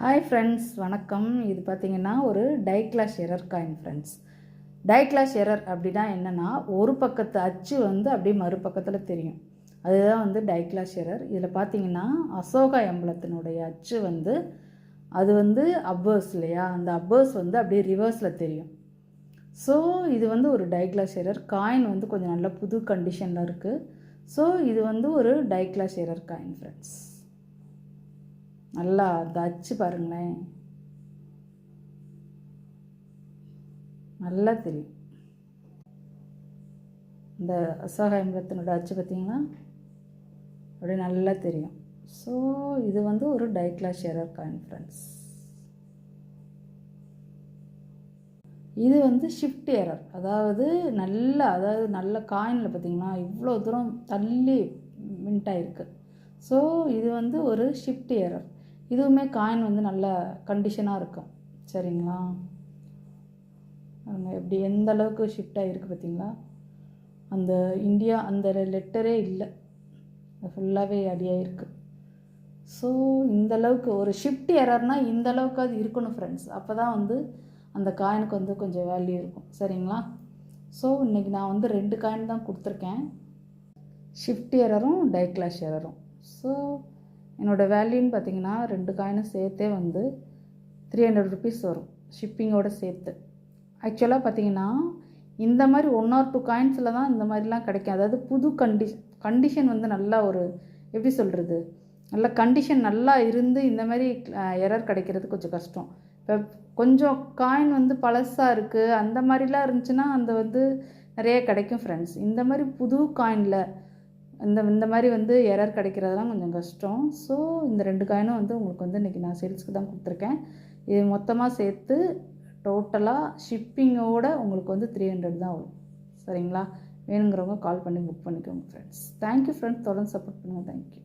Hi friends, வணக்கம். இது பார்த்திங்கன்னா ஒரு டைக்ளாஷ் எரர் காயின் ஃப்ரெண்ட்ஸ். டைக்ளாஷ் எரர் அப்படின்னா என்னென்னா, ஒரு பக்கத்து அச்சு வந்து அப்படியே மறுபக்கத்தில் தெரியும். அதுதான் வந்து டைக்ளாஷ் எரர். இதில் பார்த்திங்கன்னா அசோகா எம்பளத்தினுடைய அச்சு வந்து அது வந்து அப்பர்ஸ் இல்லையா, அந்த அப்பர்ஸ் வந்து அப்படியே ரிவர்ஸில் தெரியும். ஸோ இது வந்து ஒரு டைக்ளாஷ் எரர் காயின் வந்து கொஞ்சம் நல்ல புது கண்டிஷனில் இருக்குது. ஸோ இது வந்து ஒரு டைக்ளாஷ் எரர் காயின் ஃப்ரெண்ட்ஸ். நல்லா அந்த அச்சு பாருங்களேன், நல்லா தெரியும். இந்த அசோகா எம்பளத்தினோட அச்சு பார்த்திங்கன்னா அப்படியே நல்லா தெரியும். ஸோ இது வந்து ஒரு டைக்ளாஷ் எரர் காயின் ஃப்ரெண்ட்ஸ். இது வந்து ஷிஃப்ட் எரர், அதாவது நல்ல காயினில் பார்த்திங்கன்னா இவ்வளோ தூரம் தள்ளி மின்ட் ஆகிருக்கு. ஸோ இது வந்து ஒரு ஷிஃப்ட் எரர். இதுவுமே காயின் வந்து நல்ல கண்டிஷனாக இருக்கும். சரிங்களா, அவங்க எப்படி எந்த அளவுக்கு ஷிஃப்ட் ஆகிருக்கு பார்த்திங்களா. அந்த இந்தியா அந்த லெட்டரே இல்லை, ஃபுல்லாகவே அடியாகிருக்கு. ஸோ இந்தளவுக்கு ஒரு ஷிஃப்ட் எரர்னால் இந்த அளவுக்கு அது இருக்கணும் ஃப்ரெண்ட்ஸ். அப்போ தான் வந்து அந்த காயினுக்கு வந்து கொஞ்சம் வேல்யூ இருக்கும். சரிங்களா. ஸோ இன்றைக்கி நான் வந்து 2 காயின் தான் கொடுத்துருக்கேன், ஷிஃப்ட் எரரும் டைக்ளாஷ் எரரும். ஸோ என்னோடய வேல்யூன்னு பார்த்திங்கன்னா 2 காயினும் சேர்த்தே வந்து 300 ருபீஸ் வரும், ஷிப்பிங்கோடு சேர்த்து. ஆக்சுவலாக பார்த்திங்கன்னா இந்த மாதிரி 1 or 2 காயின்ஸில் தான் இந்த மாதிரிலாம் கிடைக்கும். அதாவது புது கண்டிஷன் வந்து நல்லா ஒரு எப்படி சொல்கிறது, நல்ல கண்டிஷன் நல்லா இருந்து இந்த மாதிரி எரர் கிடைக்கிறது கொஞ்சம் கஷ்டம். இப்போ கொஞ்சம் காயின் வந்து பழசாக இருக்குது அந்த மாதிரிலாம் இருந்துச்சுன்னா அந்த வந்து நிறைய கிடைக்கும் ஃப்ரெண்ட்ஸ். இந்த மாதிரி புது காயினில் இந்த மாதிரி வந்து எரர் கிடைக்கிறதுலாம் கொஞ்சம் கஷ்டம். ஸோ இந்த 2 காயினும் வந்து உங்களுக்கு வந்து இன்றைக்கி நான் சேல்ஸுக்கு தான் கொடுத்துருக்கேன். இது மொத்தமாக சேர்த்து டோட்டலாக ஷிப்பிங்கோடு உங்களுக்கு வந்து 300 தான் வரும். சரிங்களா. வேணுங்கிறவங்க கால் பண்ணி புக் பண்ணிக்கோங்க ஃப்ரெண்ட்ஸ். தேங்க்யூ ஃப்ரெண்ட்ஸ், தொடர்ந்து சப்போர்ட் பண்ணுங்கள். தேங்க்யூ.